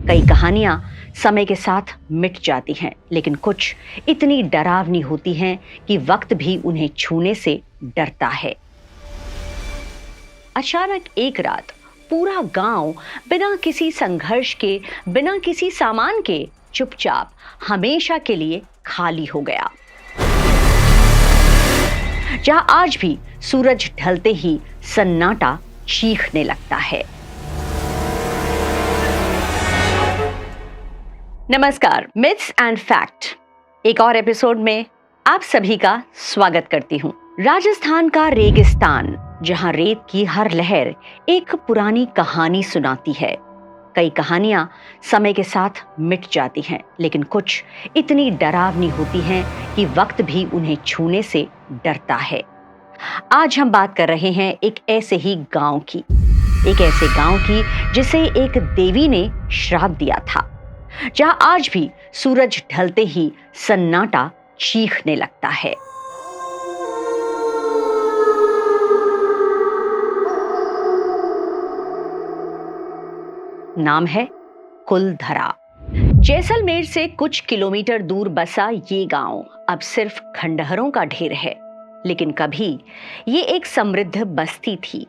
कई कहानियां समय के साथ मिट जाती हैं, लेकिन कुछ इतनी डरावनी होती हैं कि वक्त भी उन्हें छूने से डरता है। अचानक एक रात पूरा गांव बिना किसी संघर्ष के, बिना किसी सामान के चुपचाप हमेशा के लिए खाली हो गया। जहां आज भी सूरज ढलते ही सन्नाटा चीखने लगता है। नमस्कार, मिथ्स एंड फैक्ट एक और एपिसोड में आप सभी का स्वागत करती हूं। राजस्थान का रेगिस्तान, जहां रेत की हर लहर एक पुरानी कहानी सुनाती है। कई कहानियां समय के साथ मिट जाती हैं, लेकिन कुछ इतनी डरावनी होती हैं कि वक्त भी उन्हें छूने से डरता है। आज हम बात कर रहे हैं एक ऐसे ही गांव की, एक ऐसे गांव की जिसे एक देवी ने श्राप दिया था, जहां आज भी सूरज ढलते ही सन्नाटा चीखने लगता है। नाम है कुलधरा। जैसलमेर से कुछ किलोमीटर दूर बसा ये गांव अब सिर्फ खंडहरों का ढेर है, लेकिन कभी ये एक समृद्ध बस्ती थी।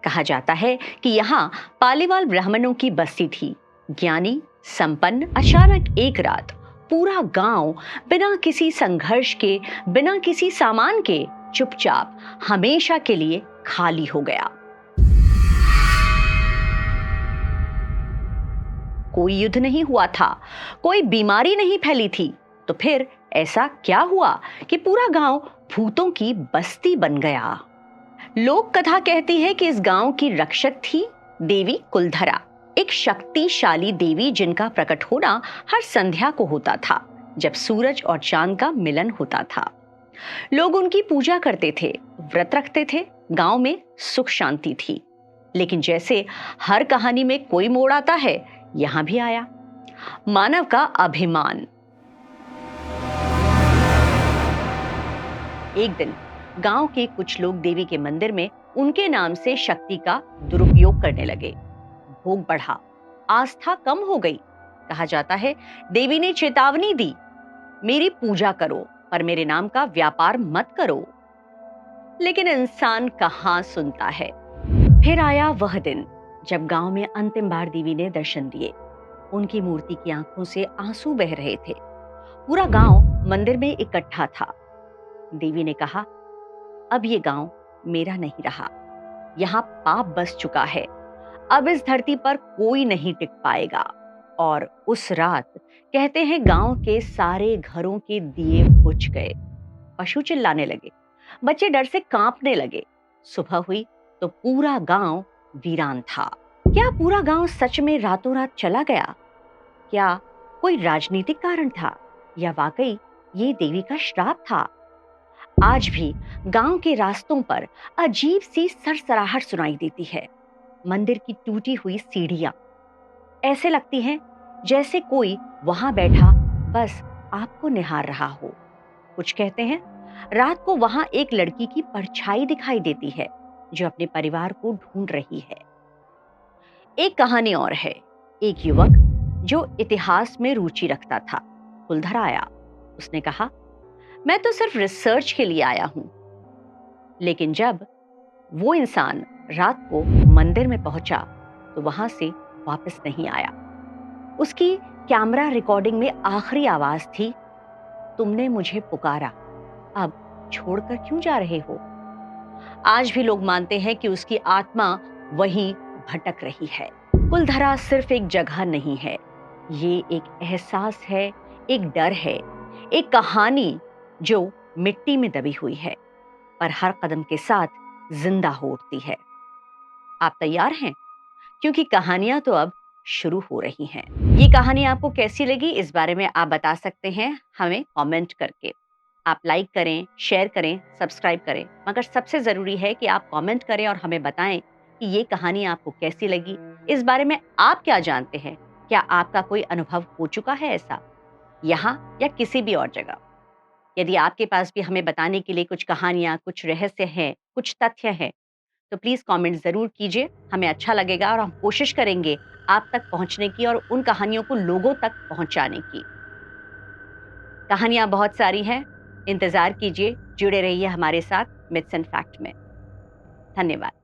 कहा जाता है कि यहाँ पालीवाल ब्राह्मणों की बस्ती थी, ज्ञानी, संपन्न। अचानक एक रात पूरा गांव बिना किसी संघर्ष के, बिना किसी सामान के चुपचाप हमेशा के लिए खाली हो गया। कोई युद्ध नहीं हुआ था, कोई बीमारी नहीं फैली थी, तो फिर ऐसा क्या हुआ कि पूरा गांव भूतों की बस्ती बन गया? लोक कथा कहती है कि इस गांव की रक्षक थी देवी कुलधरा, एक शक्तिशाली देवी जिनका प्रकट होना हर संध्या को होता था, जब सूरज और चांद का मिलन होता था। लोग उनकी पूजा करते थे, व्रत रखते थे, गांव में सुख शांति थी। लेकिन जैसे हर कहानी में कोई मोड़ आता है, यहां भी आया। मानव का अभिमान। एक दिन गांव के कुछ लोग देवी के मंदिर में उनके नाम से शक्ति का दुरुपयोग करने लगे। भोग बढ़ा, आस्था कम हो गई। कहा जाता है देवी ने चेतावनी दी, मेरी पूजा करो पर मेरे नाम का व्यापार मत करो। लेकिन इंसान कहां सुनता है। फिर आया वह दिन जब गांव में अंतिम बार देवी ने दर्शन दिए। उनकी मूर्ति की आंखों से आंसू बह रहे थे। पूरा गांव मंदिर में इकट्ठा था। देवी ने कहा, अब ये गांव मेरा नहीं रहा, यहाँ पाप बस चुका है, अब इस धरती पर कोई नहीं टिक पाएगा। और उस रात कहते हैं गांव के सारे घरों के दिए बुझ गए। पशु चिल्लाने लगे, बच्चे डर से कांपने लगे। सुबह हुई तो पूरा गांव वीरान था। क्या पूरा गांव सच में रातों रात चला गया? क्या कोई राजनीतिक कारण था, या वाकई ये देवी का श्राप था? आज भी गांव के रास्तों पर अजीब सी सरसराहट सुनाई देती है। मंदिर की टूटी हुई सीढ़ियां ऐसे लगती हैं जैसे कोई वहां बैठा बस आपको निहार रहा हो। कुछ कहते हैं रात को वहां एक लड़की की परछाई दिखाई देती है जो अपने परिवार को ढूंढ रही है। एक कहानी और है। एक युवक जो इतिहास में रुचि रखता था, कुलधरा आया। उसने कहा, मैं तो सिर्फ रिसर्च के लिए आया हूं। लेकिन जब वो इंसान रात को मंदिर में पहुंचा तो वहां से वापस नहीं आया। उसकी कैमरा रिकॉर्डिंग में आखिरी आवाज थी, तुमने मुझे पुकारा, अब छोड़कर क्यों जा रहे हो? आज भी लोग मानते हैं कि उसकी आत्मा वहीं भटक रही है। कुलधरा सिर्फ एक जगह नहीं है, ये एक एहसास है, एक डर है, एक कहानी जो मिट्टी में दबी हुई है पर हर कदम के साथ जिंदा हो उठती है। आप तैयार हैं? क्योंकि कहानियां तो अब शुरू हो रही हैं। ये कहानी आपको कैसी लगी, इस बारे में आप बता सकते हैं हमें कमेंट करके। आप लाइक करें, शेयर करें, सब्सक्राइब करें, मगर सबसे जरूरी है कि आप कमेंट करें और हमें बताएं कि ये कहानी आपको कैसी लगी। इस बारे में आप क्या जानते हैं? क्या आपका कोई अनुभव हो चुका है ऐसा, यहाँ या किसी भी और जगह? यदि आपके पास भी हमें बताने के लिए कुछ कहानियां, कुछ रहस्य हैं, कुछ तथ्य हैं, तो प्लीज़ कमेंट ज़रूर कीजिए, हमें अच्छा लगेगा और हम कोशिश करेंगे आप तक पहुँचने की और उन कहानियों को लोगों तक पहुँचाने की। कहानियाँ बहुत सारी हैं, इंतज़ार कीजिए, जुड़े रहिए हमारे साथ मिथ्स एंड फैक्ट में। धन्यवाद।